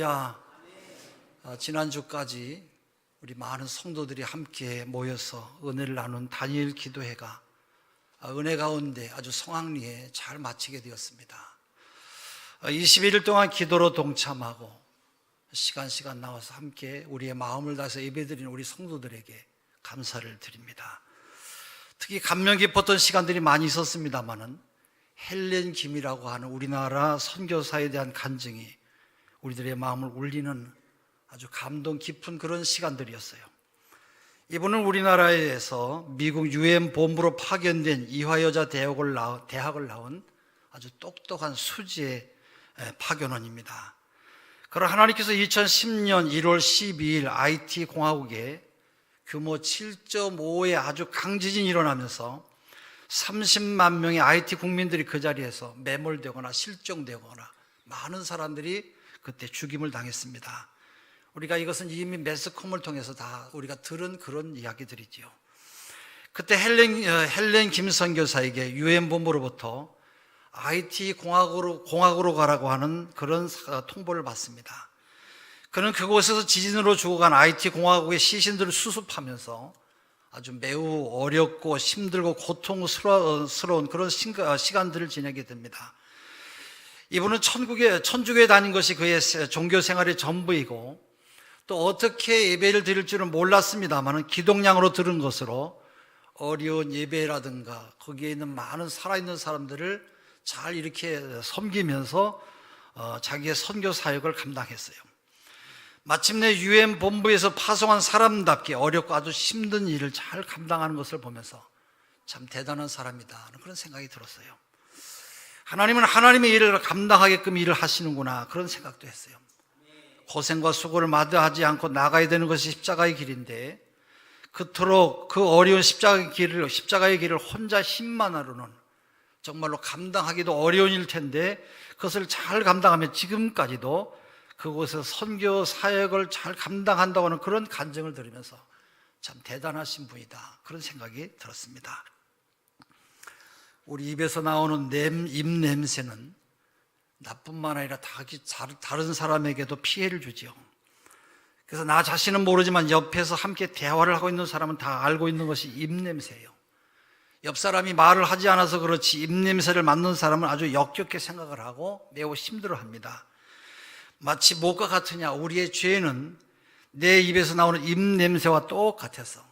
할렐루야. 지난주까지 우리 많은 성도들이 함께 모여서 은혜를 나눈 다니엘 기도회가 은혜 가운데 아주 성황리에 잘 마치게 되었습니다. 21일 동안 기도로 동참하고 시간 나와서 함께 우리의 마음을 다해서 예배드리는 우리 성도들에게 감사를 드립니다. 특히 감명 깊었던 시간들이 많이 있었습니다마는 헬렌 김이라고 하는 우리나라 선교사에 대한 간증이 우리들의 마음을 울리는 아주 감동 깊은 그런 시간들이었어요. 이분은 우리나라에서 미국 UN 본부로 파견된 이화여자 대학을 나온 아주 똑똑한 수지의 파견원입니다. 그러나 하나님께서 2010년 1월 12일 IT 공화국에 규모 7.5의 아주 강지진이 일어나면서 30만 명의 IT 국민들이 그 자리에서 매몰되거나 실종되거나 많은 사람들이 그때 죽임을 당했습니다. 우리가 이것은 이미 매스컴을 통해서 다 우리가 들은 그런 이야기들이지요. 그때 헬렌 김 선교사에게 UN 본부로부터 IT 공학으로 가라고 하는 그런 통보를 받습니다. 그는 그곳에서 지진으로 죽어간 IT 공화국의 시신들을 수습하면서 아주 매우 어렵고 힘들고 고통스러운 그런 시간들을 지내게 됩니다. 이분은 천주교에 다닌 것이 그의 종교 생활의 전부이고 또 어떻게 예배를 드릴 줄은 몰랐습니다만 기독량으로 들은 것으로 어려운 예배라든가 거기에 있는 많은 살아있는 사람들을 잘 이렇게 섬기면서 자기의 선교 사역을 감당했어요. 마침내 UN 본부에서 파송한 사람답게 어렵고 아주 힘든 일을 잘 감당하는 것을 보면서 참 대단한 사람이다 그런 생각이 들었어요. 하나님은 하나님의 일을 감당하게끔 일을 하시는구나 그런 생각도 했어요. 고생과 수고를 마다하지 않고 나가야 되는 것이 십자가의 길인데 그토록 그 어려운 십자가의 길을 혼자 힘만으로는 정말로 감당하기도 어려운 일 텐데 그것을 잘 감당하며 지금까지도 그곳에서 선교 사역을 잘 감당한다고 하는 그런 간증을 들으면서 참 대단하신 분이다 그런 생각이 들었습니다. 우리 입에서 나오는 입냄새는 나뿐만 아니라 다른 사람에게도 피해를 주죠. 그래서 나 자신은 모르지만 옆에서 함께 대화를 하고 있는 사람은 다 알고 있는 것이 입냄새예요. 옆 사람이 말을 하지 않아서 그렇지 입냄새를 맡는 사람은 아주 역겹게 생각을 하고 매우 힘들어합니다. 마치 무엇과 같으냐, 우리의 죄는 내 입에서 나오는 입냄새와 똑같아서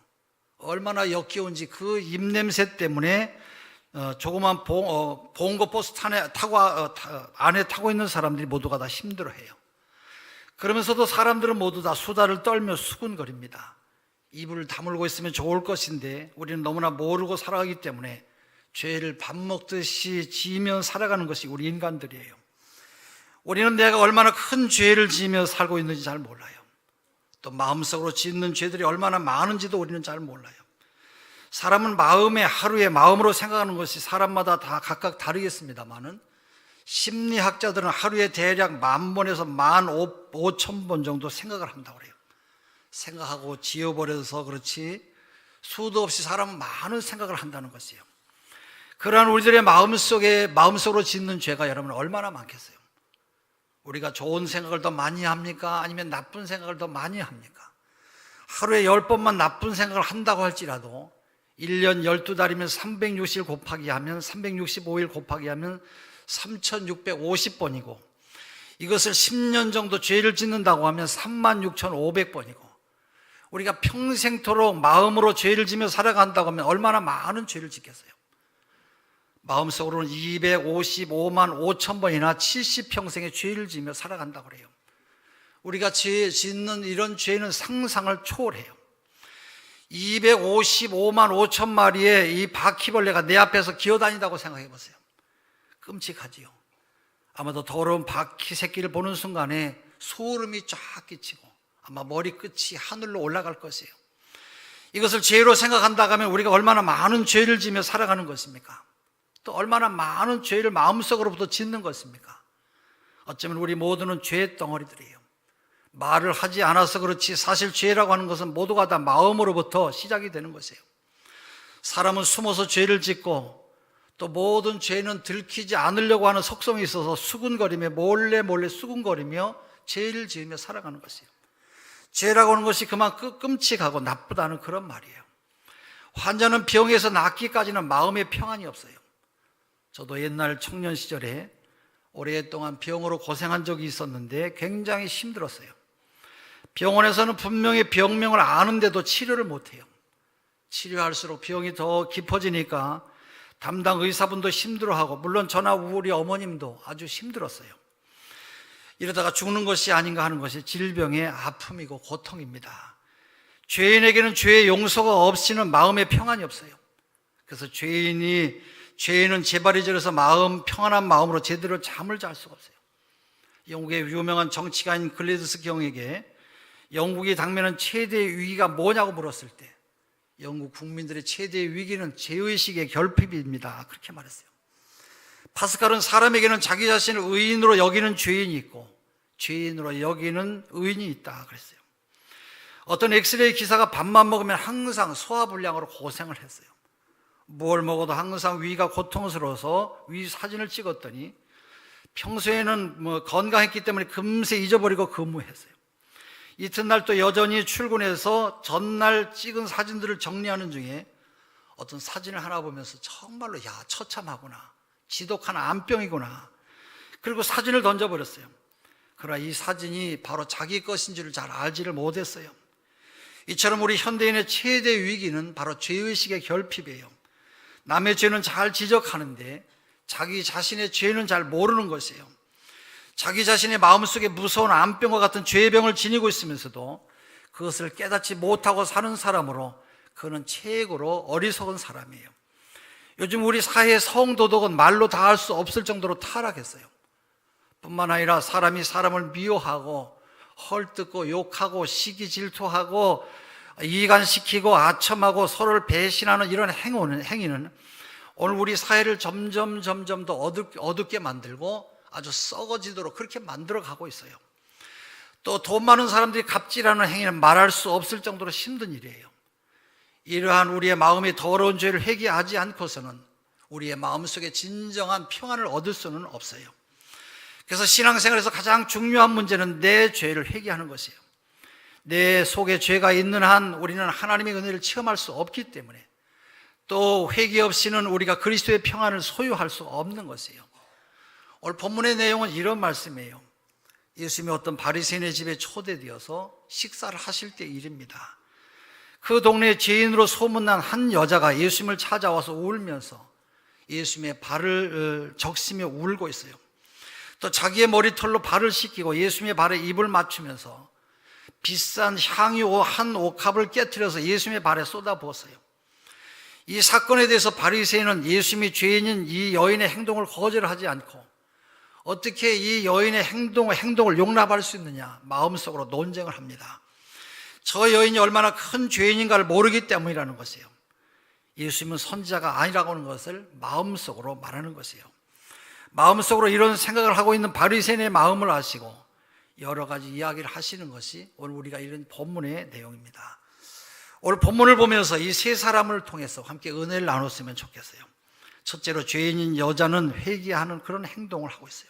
얼마나 역겨운지 그 입냄새 때문에 조그만 봉고 버스 안에 타고 있는 사람들이 모두가 다 힘들어해요. 그러면서도 사람들은 모두 다 수다를 떨며 수군거립니다. 입을 다물고 있으면 좋을 것인데 우리는 너무나 모르고 살아가기 때문에 죄를 밥 먹듯이 지으며 살아가는 것이 우리 인간들이에요. 우리는 내가 얼마나 큰 죄를 지으며 살고 있는지 잘 몰라요. 또 마음속으로 짓는 죄들이 얼마나 많은지도 우리는 잘 몰라요. 사람은 하루에 마음으로 생각하는 것이 사람마다 다 각각 다르겠습니다만은 심리학자들은 하루에 대략 10,000번에서 15,000번 정도 생각을 한다고 그래요. 생각하고 지어버려서 그렇지 수도 없이 사람은 많은 생각을 한다는 것이에요. 그러한 우리들의 마음속으로 짓는 죄가 여러분 얼마나 많겠어요? 우리가 좋은 생각을 더 많이 합니까? 아니면 나쁜 생각을 더 많이 합니까? 하루에 10번만 나쁜 생각을 한다고 할지라도 1년 12달이면 360일 곱하기 하면 365일 곱하기 하면 3650번이고 이것을 10년 정도 죄를 짓는다고 하면 36,500번이고 우리가 평생토록 마음으로 죄를 지며 살아간다고 하면 얼마나 많은 죄를 짓겠어요? 마음속으로는 255만 5천 번이나 70평생의 죄를 지며 살아간다고 그래요. 우리가 짓는 이런 죄는 상상을 초월해요. 255만 5천 마리의 이 바퀴벌레가 내 앞에서 기어다닌다고 생각해 보세요. 끔찍하지요. 아마도 더러운 바퀴 새끼를 보는 순간에 소름이 쫙 끼치고 아마 머리끝이 하늘로 올라갈 것이에요. 이것을 죄로 생각한다고 하면 우리가 얼마나 많은 죄를 지며 살아가는 것입니까? 또 얼마나 많은 죄를 마음속으로부터 짓는 것입니까? 어쩌면 우리 모두는 죄의 덩어리들이에요. 말을 하지 않아서 그렇지 사실 죄라고 하는 것은 모두가 다 마음으로부터 시작이 되는 것이에요. 사람은 숨어서 죄를 짓고 또 모든 죄는 들키지 않으려고 하는 속성이 있어서 수군거리며 몰래 수군거리며 죄를 지으며 살아가는 것이에요. 죄라고 하는 것이 그만 끔찍하고 나쁘다는 그런 말이에요. 환자는 병에서 낫기까지는 마음의 평안이 없어요. 저도 옛날 청년 시절에 오랫동안 병으로 고생한 적이 있었는데 굉장히 힘들었어요. 병원에서는 분명히 병명을 아는데도 치료를 못해요. 치료할수록 병이 더 깊어지니까 담당 의사분도 힘들어하고, 물론 저나 우리 어머님도 아주 힘들었어요. 이러다가 죽는 것이 아닌가 하는 것이 질병의 아픔이고 고통입니다. 죄인에게는 죄의 용서가 없이는 마음의 평안이 없어요. 그래서 죄인은 제발이 저려서 평안한 마음으로 제대로 잠을 잘 수가 없어요. 영국의 유명한 정치가인 글래디스 경에게 영국이 당면한 최대의 위기가 뭐냐고 물었을 때 영국 국민들의 최대의 위기는 죄의식의 결핍입니다. 그렇게 말했어요. 파스칼은 사람에게는 자기 자신을 의인으로 여기는 죄인이 있고 죄인으로 여기는 의인이 있다 그랬어요. 어떤 엑스레이 기사가 밥만 먹으면 항상 소화불량으로 고생을 했어요. 뭘 먹어도 항상 위가 고통스러워서 위 사진을 찍었더니 평소에는 건강했기 때문에 금세 잊어버리고 근무했어요. 이튿날 또 여전히 출근해서 전날 찍은 사진들을 정리하는 중에 어떤 사진을 하나 보면서 정말로 처참하구나, 지독한 암병이구나, 그리고 사진을 던져버렸어요. 그러나 이 사진이 바로 자기 것인 줄을 잘 알지를 못했어요. 이처럼 우리 현대인의 최대 위기는 바로 죄의식의 결핍이에요. 남의 죄는 잘 지적하는데 자기 자신의 죄는 잘 모르는 것이에요. 자기 자신의 마음속에 무서운 암병과 같은 죄병을 지니고 있으면서도 그것을 깨닫지 못하고 사는 사람으로 그는 최고로 어리석은 사람이에요. 요즘 우리 사회의 성도덕은 말로 다 할 수 없을 정도로 타락했어요. 뿐만 아니라 사람이 사람을 미워하고 헐뜯고 욕하고 시기 질투하고 이간시키고 아첨하고 서로를 배신하는 이런 행위는 오늘 우리 사회를 점점 더 어둡게 만들고 아주 썩어지도록 그렇게 만들어 가고 있어요. 또 돈 많은 사람들이 갑질하는 행위는 말할 수 없을 정도로 힘든 일이에요. 이러한 우리의 마음의 더러운 죄를 회개하지 않고서는 우리의 마음속에 진정한 평안을 얻을 수는 없어요. 그래서 신앙생활에서 가장 중요한 문제는 내 죄를 회개하는 것이에요. 내 속에 죄가 있는 한 우리는 하나님의 은혜를 체험할 수 없기 때문에, 또 회개 없이는 우리가 그리스도의 평안을 소유할 수 없는 것이에요. 오늘 본문의 내용은 이런 말씀이에요. 예수님이 어떤 바리새인의 집에 초대되어서 식사를 하실 때 일입니다. 그 동네에 죄인으로 소문난 한 여자가 예수님을 찾아와서 울면서 예수님의 발을 적시며 울고 있어요. 또 자기의 머리털로 발을 씻기고 예수님의 발에 입을 맞추면서 비싼 향유 한 옥합을 깨트려서 예수님의 발에 쏟아부었어요. 이 사건에 대해서 바리새인은 예수님이 죄인인 이 여인의 행동을 거절하지 않고 어떻게 이 여인의 행동을 용납할 수 있느냐 마음속으로 논쟁을 합니다. 저 여인이 얼마나 큰 죄인인가를 모르기 때문이라는 것이에요. 예수님은 선지자가 아니라고 하는 것을 마음속으로 말하는 것이에요. 마음속으로 이런 생각을 하고 있는 바리새인의 마음을 아시고 여러 가지 이야기를 하시는 것이 오늘 우리가 읽은 본문의 내용입니다. 오늘 본문을 보면서 이 세 사람을 통해서 함께 은혜를 나눴으면 좋겠어요. 첫째로 죄인인 여자는 회개하는 그런 행동을 하고 있어요.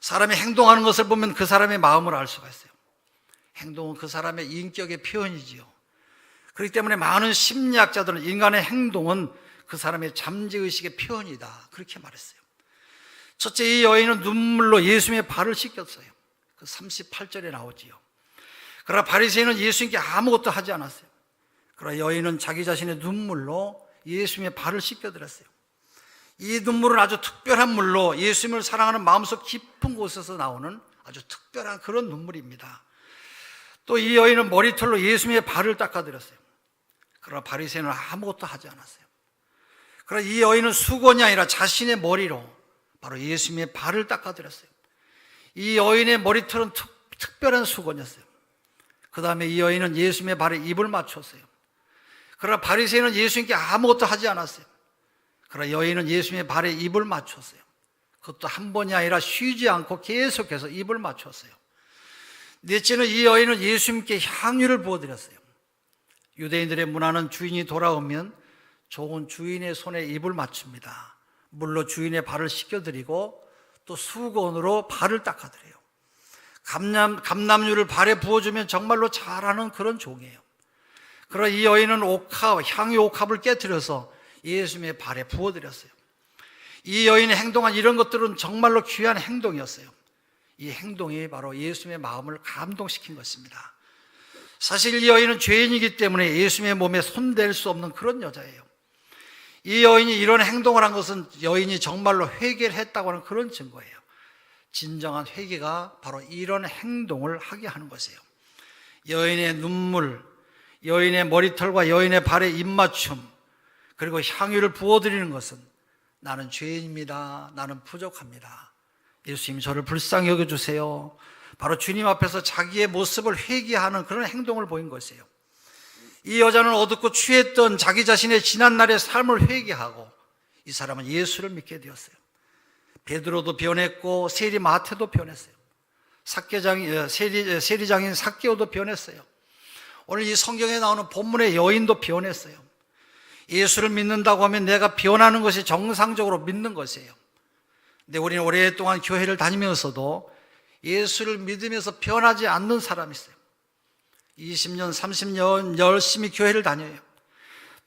사람이 행동하는 것을 보면 그 사람의 마음을 알 수가 있어요. 행동은 그 사람의 인격의 표현이지요. 그렇기 때문에 많은 심리학자들은 인간의 행동은 그 사람의 잠재의식의 표현이다 그렇게 말했어요. 첫째, 이 여인은 눈물로 예수님의 발을 씻겼어요. 그 38절에 나오지요. 그러나 바리새인은 예수님께 아무것도 하지 않았어요. 그러나 여인은 자기 자신의 눈물로 예수님의 발을 씻겨드렸어요. 이 눈물은 아주 특별한 물로 예수님을 사랑하는 마음속 깊은 곳에서 나오는 아주 특별한 그런 눈물입니다. 또 이 여인은 머리털로 예수님의 발을 닦아드렸어요. 그러나 바리새인은 아무것도 하지 않았어요. 그러나 이 여인은 수건이 아니라 자신의 머리로 바로 예수님의 발을 닦아드렸어요. 이 여인의 머리털은 특별한 수건이었어요. 그 다음에 이 여인은 예수님의 발에 입을 맞췄어요. 그러나 바리새인은 예수님께 아무것도 하지 않았어요. 그러나 여인은 예수님의 발에 입을 맞췄어요. 그것도 한 번이 아니라 쉬지 않고 계속해서 입을 맞췄어요. 넷째는 이 여인은 예수님께 향유를 부어드렸어요. 유대인들의 문화는 주인이 돌아오면 좋은 주인의 손에 입을 맞춥니다. 물로 주인의 발을 씻겨드리고 또 수건으로 발을 닦아드려요. 감람유를 발에 부어주면 정말로 잘하는 그런 종이에요. 그러나 이 여인은 향유 옥합을 깨뜨려서 예수님의 발에 부어드렸어요. 이 여인이 행동한 이런 것들은 정말로 귀한 행동이었어요. 이 행동이 바로 예수님의 마음을 감동시킨 것입니다. 사실 이 여인은 죄인이기 때문에 예수님의 몸에 손댈 수 없는 그런 여자예요. 이 여인이 이런 행동을 한 것은 여인이 정말로 회개를 했다고 하는 그런 증거예요. 진정한 회개가 바로 이런 행동을 하게 하는 것이에요. 여인의 눈물, 여인의 머리털과 여인의 발에 입맞춤, 그리고 향유를 부어드리는 것은 나는 죄인입니다. 나는 부족합니다. 예수님 저를 불쌍히 여겨주세요. 바로 주님 앞에서 자기의 모습을 회개하는 그런 행동을 보인 것이에요. 이 여자는 어둡고 취했던 자기 자신의 지난날의 삶을 회개하고 이 사람은 예수를 믿게 되었어요. 베드로도 변했고 세리 마태도 변했어요. 세리장인 삭개오도 변했어요. 오늘 이 성경에 나오는 본문의 여인도 변했어요. 예수를 믿는다고 하면 내가 변하는 것이 정상적으로 믿는 것이에요. 근데 우리는 오랫동안 교회를 다니면서도 예수를 믿으면서 변하지 않는 사람이 있어요. 20년, 30년 열심히 교회를 다녀요.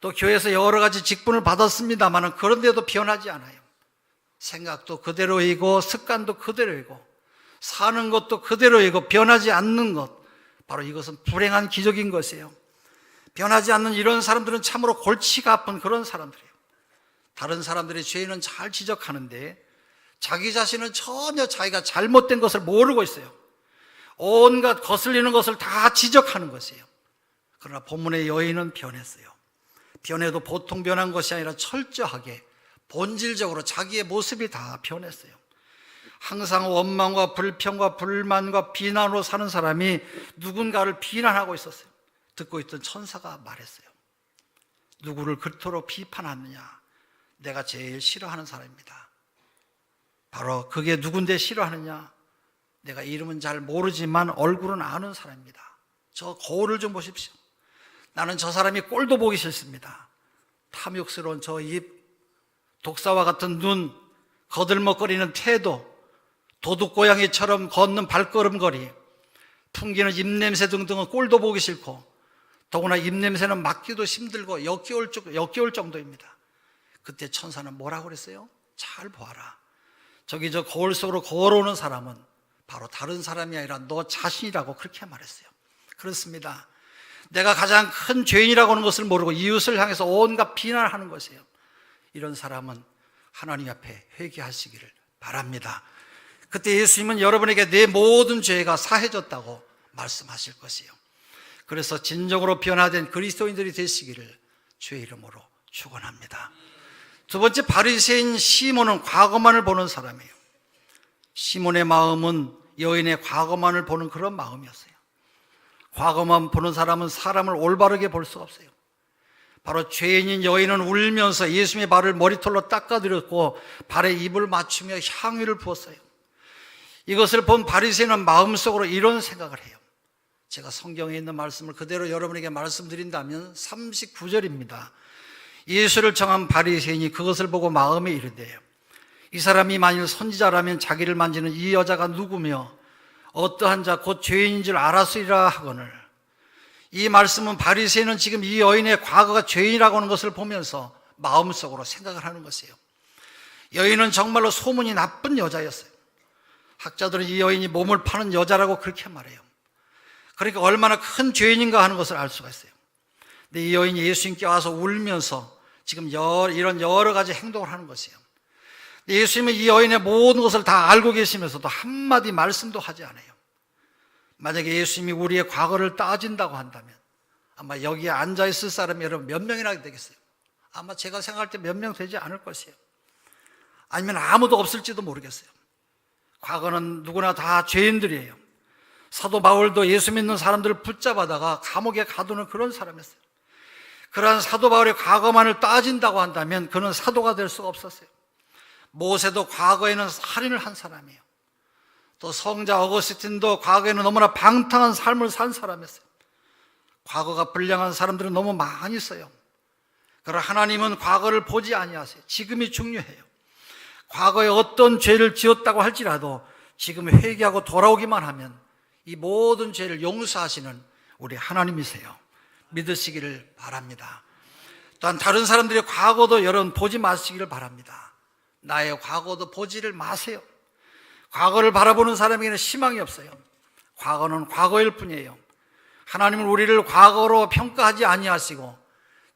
또 교회에서 여러 가지 직분을 받았습니다만 그런데도 변하지 않아요. 생각도 그대로이고 습관도 그대로이고 사는 것도 그대로이고 변하지 않는 것, 바로 이것은 불행한 기적인 것이에요. 변하지 않는 이런 사람들은 참으로 골치가 아픈 그런 사람들이에요. 다른 사람들의 죄는 잘 지적하는데 자기 자신은 전혀 자기가 잘못된 것을 모르고 있어요. 온갖 거슬리는 것을 다 지적하는 것이에요. 그러나 본문의 여인은 변했어요. 변해도 보통 변한 것이 아니라 철저하게 본질적으로 자기의 모습이 다 변했어요. 항상 원망과 불평과 불만과 비난으로 사는 사람이 누군가를 비난하고 있었어요. 듣고 있던 천사가 말했어요. 누구를 그토록 비판하느냐? 내가 제일 싫어하는 사람입니다. 바로 그게 누군데 싫어하느냐? 내가 이름은 잘 모르지만 얼굴은 아는 사람입니다. 저 거울을 좀 보십시오. 나는 저 사람이 꼴도 보기 싫습니다. 탐욕스러운 저 입, 독사와 같은 눈, 거들먹거리는 태도, 도둑고양이처럼 걷는 발걸음걸이, 풍기는 입냄새 등등은 꼴도 보기 싫고 더구나 입냄새는 맡기도 힘들고 역겨울 정도입니다. 그때 천사는 뭐라고 그랬어요? 잘 보아라. 저기 저 거울 속으로 걸어오는 사람은 바로 다른 사람이 아니라 너 자신이라고 그렇게 말했어요. 그렇습니다. 내가 가장 큰 죄인이라고 하는 것을 모르고 이웃을 향해서 온갖 비난을 하는 것이에요. 이런 사람은 하나님 앞에 회개하시기를 바랍니다. 그때 예수님은 여러분에게 내 모든 죄가 사해졌다고 말씀하실 것이에요. 그래서 진정으로 변화된 그리스도인들이 되시기를 주의 이름으로 축원합니다. 두 번째, 바리새인 시몬은 과거만을 보는 사람이에요. 시몬의 마음은 여인의 과거만을 보는 그런 마음이었어요. 과거만 보는 사람은 사람을 올바르게 볼 수가 없어요. 바로 죄인인 여인은 울면서 예수님의 발을 머리털로 닦아드렸고 발에 입을 맞추며 향유를 부었어요. 이것을 본 바리새인은 마음속으로 이런 생각을 해요. 제가 성경에 있는 말씀을 그대로 여러분에게 말씀드린다면 39절입니다. 예수를 정한 바리새인이 그것을 보고 마음에 이르되 이 사람이 만일 선지자라면 자기를 만지는 이 여자가 누구며 어떠한 자 곧 죄인인 줄 알았으리라 하거늘. 이 말씀은 바리새인은 지금 이 여인의 과거가 죄인이라고 하는 것을 보면서 마음속으로 생각을 하는 것이에요. 여인은 정말로 소문이 나쁜 여자였어요. 학자들은 이 여인이 몸을 파는 여자라고 그렇게 말해요. 그러니까 얼마나 큰 죄인인가 하는 것을 알 수가 있어요. 근데 이 여인이 예수님께 와서 울면서 지금 이런 여러 가지 행동을 하는 것이에요. 예수님은 이 여인의 모든 것을 다 알고 계시면서도 한마디 말씀도 하지 않아요. 만약에 예수님이 우리의 과거를 따진다고 한다면 아마 여기에 앉아있을 사람이 여러분 몇 명이나 되겠어요? 아마 제가 생각할 때 몇 명 되지 않을 것이에요. 아니면 아무도 없을지도 모르겠어요. 과거는 누구나 다 죄인들이에요. 사도 바울도 예수 믿는 사람들을 붙잡아다가 감옥에 가두는 그런 사람이었어요. 그러한 사도 바울의 과거만을 따진다고 한다면 그는 사도가 될 수가 없었어요. 모세도 과거에는 살인을 한 사람이에요. 또 성자 어거스틴도 과거에는 너무나 방탕한 삶을 산 사람이었어요. 과거가 불량한 사람들은 너무 많이 있어요. 그러나 하나님은 과거를 보지 아니하세요. 지금이 중요해요. 과거에 어떤 죄를 지었다고 할지라도 지금 회개하고 돌아오기만 하면 이 모든 죄를 용서하시는 우리 하나님이세요. 믿으시기를 바랍니다. 또한 다른 사람들의 과거도 여러분 보지 마시기를 바랍니다. 나의 과거도 보지를 마세요. 과거를 바라보는 사람에게는 희망이 없어요. 과거는 과거일 뿐이에요. 하나님은 우리를 과거로 평가하지 아니하시고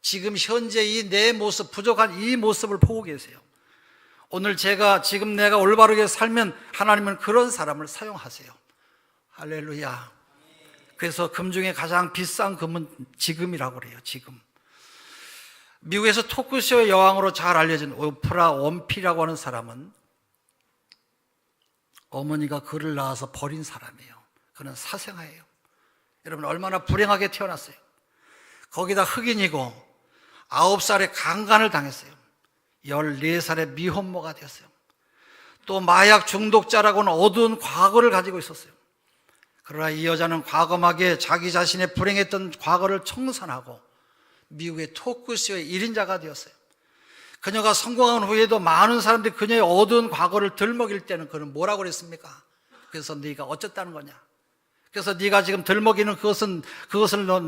지금 현재 이 내 모습, 부족한 이 모습을 보고 계세요. 오늘 지금 내가 올바르게 살면 하나님은 그런 사람을 사용하세요. 할렐루야. 그래서 금 중에 가장 비싼 금은 지금이라고 그래요. 지금. 미국에서 토크쇼의 여왕으로 잘 알려진 오프라 원피라고 하는 사람은 어머니가 그를 낳아서 버린 사람이에요. 그는 사생아예요. 여러분 얼마나 불행하게 태어났어요. 거기다 흑인이고 9살에 강간을 당했어요. 14살에 미혼모가 되었어요. 또 마약 중독자라고는 어두운 과거를 가지고 있었어요. 그러나 이 여자는 과감하게 자기 자신의 불행했던 과거를 청산하고 미국의 토크쇼의 1인자가 되었어요. 그녀가 성공한 후에도 많은 사람들이 그녀의 어두운 과거를 들먹일 때는 그는 뭐라고 그랬습니까? 그래서 네가 어쨌다는 거냐? 그래서 네가 지금 들먹이는 그것을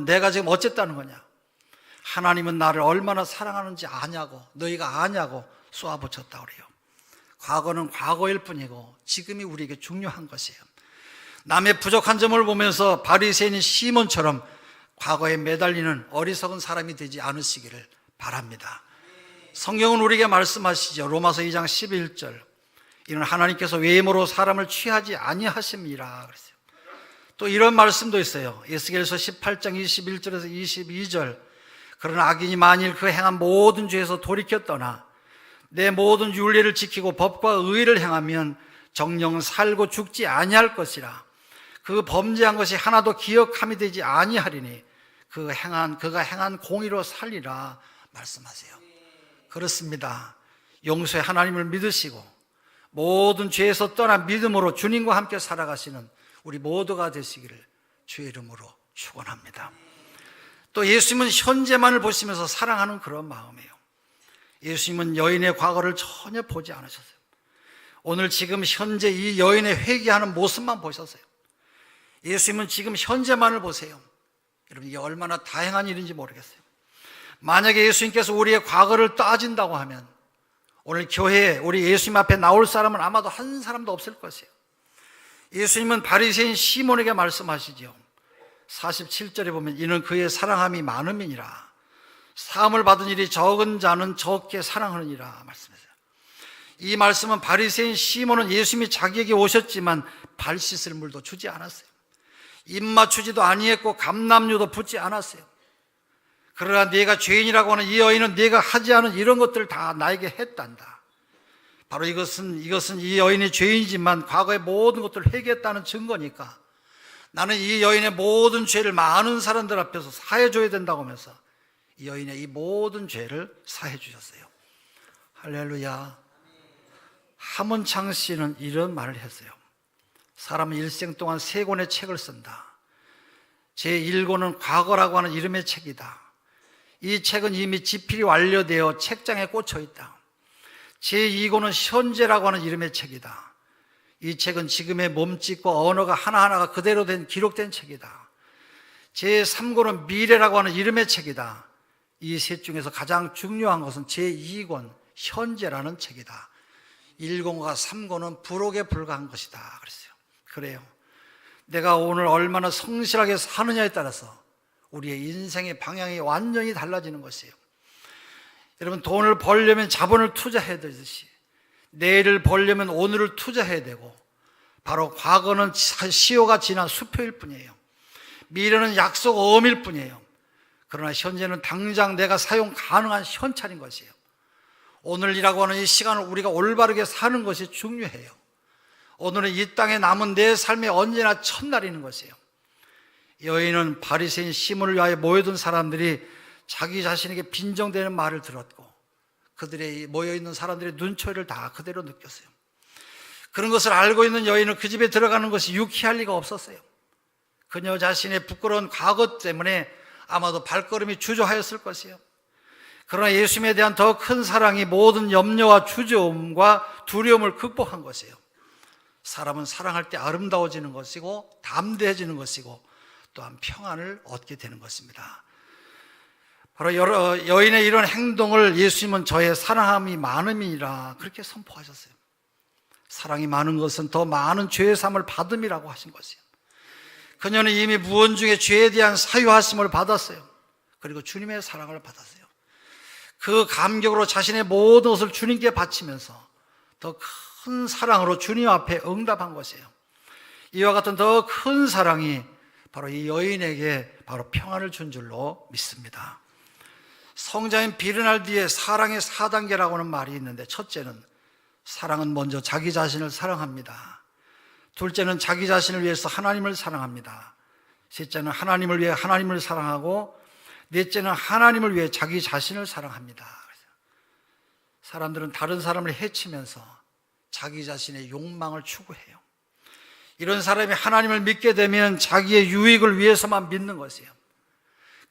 내가 지금 어쨌다는 거냐? 하나님은 나를 얼마나 사랑하는지 아냐고, 너희가 아냐고 쏘아붙였다 그래요. 과거는 과거일 뿐이고 지금이 우리에게 중요한 것이에요. 남의 부족한 점을 보면서 바리새인인 시몬처럼 과거에 매달리는 어리석은 사람이 되지 않으시기를 바랍니다. 성경은 우리에게 말씀하시죠. 로마서 2장 11절. 이는 하나님께서 외모로 사람을 취하지 아니하심이라 그랬어요. 또 이런 말씀도 있어요. 에스겔서 18장 21절에서 22절. 그러나 악인이 만일 그 행한 모든 죄에서 돌이켜 떠나 내 모든 율례를 지키고 법과 의를 행하면 정령 살고 죽지 아니할 것이라. 그 범죄한 것이 하나도 기억함이 되지 아니하리니 그가 행한 공의로 살리라 말씀하세요. 그렇습니다. 용서의 하나님을 믿으시고 모든 죄에서 떠나 믿음으로 주님과 함께 살아가시는 우리 모두가 되시기를 주의 이름으로 축원합니다. 또 예수님은 현재만을 보시면서 사랑하는 그런 마음이에요. 예수님은 여인의 과거를 전혀 보지 않으셨어요. 오늘 지금 현재 이 여인의 회개하는 모습만 보셨어요. 예수님은 지금 현재만을 보세요. 여러분 이게 얼마나 다행한 일인지 모르겠어요. 만약에 예수님께서 우리의 과거를 따진다고 하면 오늘 교회에 우리 예수님 앞에 나올 사람은 아마도 한 사람도 없을 것이에요. 예수님은 바리새인 시몬에게 말씀하시죠. 47절에 보면 이는 그의 사랑함이 많음이니라. 사함을 받은 일이 적은 자는 적게 사랑하느니라 말씀하세요. 이 말씀은 바리새인 시몬은 예수님이 자기에게 오셨지만 발 씻을 물도 주지 않았어요. 입 맞추지도 아니했고 감람유도 붓지 않았어요. 그러나 네가 죄인이라고 하는 이 여인은 네가 하지 않은 이런 것들을 다 나에게 했단다. 바로 이것은 이 여인이 죄인이지만 과거의 모든 것들을 회개했다는 증거니까 나는 이 여인의 모든 죄를 많은 사람들 앞에서 사해줘야 된다고 하면서 이 여인의 이 모든 죄를 사해 주셨어요. 할렐루야. 함은창 씨는 이런 말을 했어요. 사람은 일생 동안 3권의 책을 쓴다. 제1권은 과거라고 하는 이름의 책이다. 이 책은 이미 집필이 완료되어 책장에 꽂혀 있다. 제2권은 현재라고 하는 이름의 책이다. 이 책은 지금의 몸짓과 언어가 하나하나가 그대로 기록된 책이다. 제3권은 미래라고 하는 이름의 책이다. 이 셋 중에서 가장 중요한 것은 제2권 현재라는 책이다. 1권과 3권은 부록에 불과한 것이다 그랬어요. 그래요. 내가 오늘 얼마나 성실하게 사느냐에 따라서 우리의 인생의 방향이 완전히 달라지는 것이에요. 여러분 돈을 벌려면 자본을 투자해야 되듯이 내일을 벌려면 오늘을 투자해야 되고 바로 과거는 시효가 지난 수표일 뿐이에요. 미래는 약속 어음일 뿐이에요. 그러나 현재는 당장 내가 사용 가능한 현찰인 것이에요. 오늘이라고 하는 이 시간을 우리가 올바르게 사는 것이 중요해요. 오늘은 이 땅에 남은 내 삶이 언제나 첫날이는 것이에요. 여인은 바리새인 시몬을 위하여 모여든 사람들이 자기 자신에게 빈정대는 말을 들었고 그들의 모여있는 사람들의 눈초리를 다 그대로 느꼈어요. 그런 것을 알고 있는 여인은 그 집에 들어가는 것이 유쾌할 리가 없었어요. 그녀 자신의 부끄러운 과거 때문에 아마도 발걸음이 주저하였을 것이에요. 그러나 예수님에 대한 더 큰 사랑이 모든 염려와 주저움과 두려움을 극복한 것이에요. 사람은 사랑할 때 아름다워지는 것이고 담대해지는 것이고 또한 평안을 얻게 되는 것입니다. 바로 여인의 이런 행동을 예수님은 저의 사랑함이 많음이라 그렇게 선포하셨어요. 사랑이 많은 것은 더 많은 죄의 삶을 받음이라고 하신 것이에요. 그녀는 이미 무언중에 죄에 대한 사유하심을 받았어요. 그리고 주님의 사랑을 받았어요. 그 감격으로 자신의 모든 것을 주님께 바치면서 더 큰 사랑으로 주님 앞에 응답한 것이에요. 이와 같은 더 큰 사랑이 바로 이 여인에게 바로 평안을 준 줄로 믿습니다. 성자인 비르날디의 사랑의 4단계라고 하는 말이 있는데, 첫째는 사랑은 먼저 자기 자신을 사랑합니다. 둘째는 자기 자신을 위해서 하나님을 사랑합니다. 셋째는 하나님을 위해 하나님을 사랑하고, 넷째는 하나님을 위해 자기 자신을 사랑합니다. 사람들은 다른 사람을 해치면서 자기 자신의 욕망을 추구해요. 이런 사람이 하나님을 믿게 되면 자기의 유익을 위해서만 믿는 것이에요.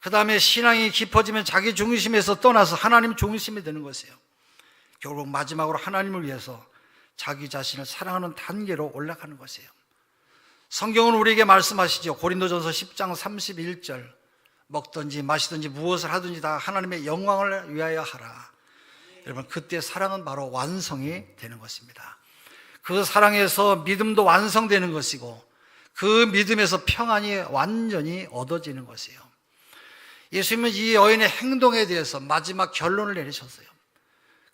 그 다음에 신앙이 깊어지면 자기 중심에서 떠나서 하나님 중심이 되는 것이에요. 결국 마지막으로 하나님을 위해서 자기 자신을 사랑하는 단계로 올라가는 것이에요. 성경은 우리에게 말씀하시죠. 고린도전서 10장 31절, 먹든지 마시든지 무엇을 하든지 다 하나님의 영광을 위하여 하라. 여러분, 그때 사랑은 바로 완성이 되는 것입니다. 그 사랑에서 믿음도 완성되는 것이고, 그 믿음에서 평안이 완전히 얻어지는 것이에요. 예수님은 이 여인의 행동에 대해서 마지막 결론을 내리셨어요.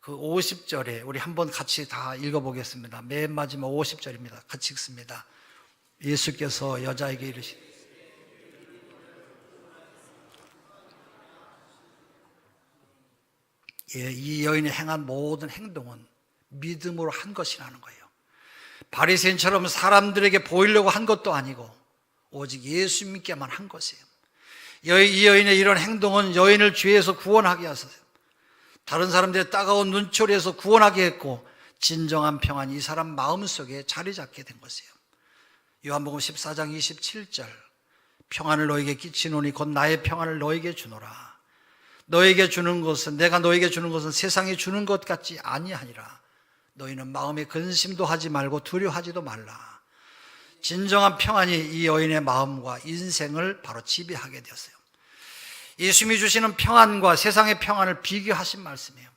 그 50절에 우리 한번 같이 다 읽어보겠습니다. 맨 마지막 50절입니다. 같이 읽습니다. 예수께서 여자에게 이르시되, 이 여인이 행한 모든 행동은 믿음으로 한 것이라는 거예요. 바리새인처럼 사람들에게 보이려고 한 것도 아니고 오직 예수님께만 한 것이에요. 이 여인의 이런 행동은 여인을 죄에서 구원하게 하셨어요. 다른 사람들의 따가운 눈초리에서 구원하게 했고, 진정한 평안이 이 사람 마음속에 자리 잡게 된 것이에요. 요한복음 14장 27절, 평안을 너에게 끼치노니 곧 나의 평안을 너에게 주노라. 너에게 주는 것은, 내가 너에게 주는 것은 세상이 주는 것 같지 아니하니라. 너희는 마음에 근심도 하지 말고 두려워하지도 말라. 진정한 평안이 이 여인의 마음과 인생을 바로 지배하게 되었어요. 예수님이 주시는 평안과 세상의 평안을 비교하신 말씀이에요.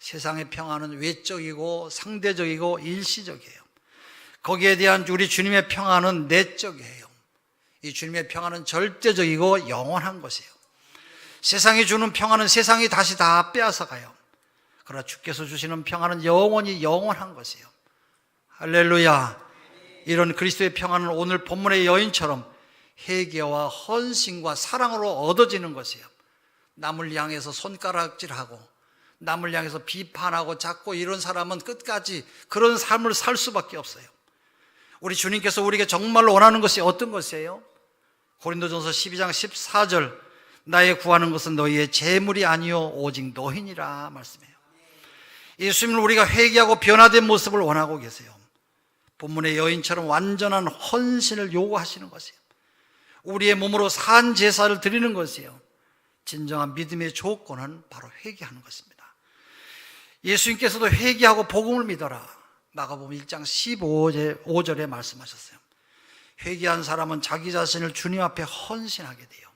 세상의 평안은 외적이고 상대적이고 일시적이에요. 거기에 대한 우리 주님의 평안은 내적이에요. 이 주님의 평안은 절대적이고 영원한 것이에요. 세상이 주는 평안은 세상이 다시 다 빼앗아가요. 그러나 주께서 주시는 평안은 영원히 영원한 것이에요. 할렐루야. 이런 그리스도의 평안은 오늘 본문의 여인처럼 회개와 헌신과 사랑으로 얻어지는 것이에요. 남을 향해서 손가락질하고 남을 향해서 비판하고 자꾸 이런 사람은 끝까지 그런 삶을 살 수밖에 없어요. 우리 주님께서 우리에게 정말로 원하는 것이 어떤 것이에요? 고린도전서 12장 14절, 나의 구하는 것은 너희의 재물이 아니요 오직 너희니라 말씀해요. 예수님은 우리가 회개하고 변화된 모습을 원하고 계세요. 본문의 여인처럼 완전한 헌신을 요구하시는 것이에요. 우리의 몸으로 산 제사를 드리는 것이에요. 진정한 믿음의 조건은 바로 회개하는 것입니다. 예수님께서도 회개하고 복음을 믿어라, 마가복음 1장 15절에 말씀하셨어요. 회개한 사람은 자기 자신을 주님 앞에 헌신하게 돼요.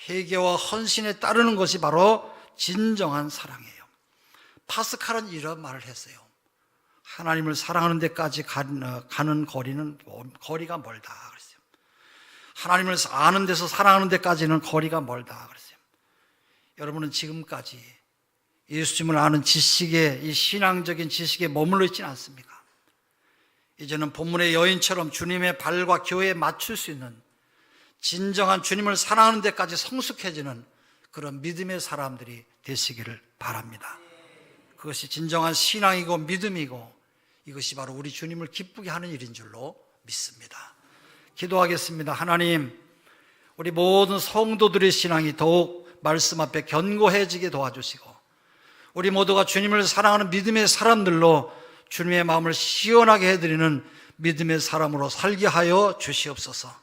회개와 헌신에 따르는 것이 바로 진정한 사랑이에요. 파스칼은 이런 말을 했어요. 하나님을 사랑하는 데까지 가는 거리가 멀다 그랬어요. 하나님을 아는 데서 사랑하는 데까지는 거리가 멀다 그랬어요. 여러분은 지금까지 예수님을 아는 지식에, 이 신앙적인 지식에 머물러 있지는 않습니까? 이제는 본문의 여인처럼 주님의 발과 교회에 맞출 수 있는 진정한 주님을 사랑하는 데까지 성숙해지는 그런 믿음의 사람들이 되시기를 바랍니다. 그것이 진정한 신앙이고 믿음이고, 이것이 바로 우리 주님을 기쁘게 하는 일인 줄로 믿습니다. 기도하겠습니다. 하나님, 우리 모든 성도들의 신앙이 더욱 말씀 앞에 견고해지게 도와주시고, 우리 모두가 주님을 사랑하는 믿음의 사람들로 주님의 마음을 시원하게 해드리는 믿음의 사람으로 살게 하여 주시옵소서.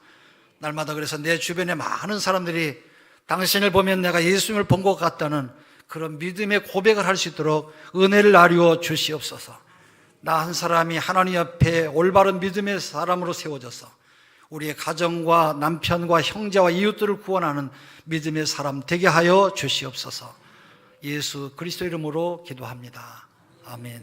날마다 그래서 내 주변에 많은 사람들이 당신을 보면 내가 예수님을 본 것 같다는 그런 믿음의 고백을 할 수 있도록 은혜를 나누어 주시옵소서. 나 한 사람이 하나님 앞에 올바른 믿음의 사람으로 세워져서 우리의 가정과 남편과 형제와 이웃들을 구원하는 믿음의 사람 되게 하여 주시옵소서. 예수 그리스도 이름으로 기도합니다. 아멘.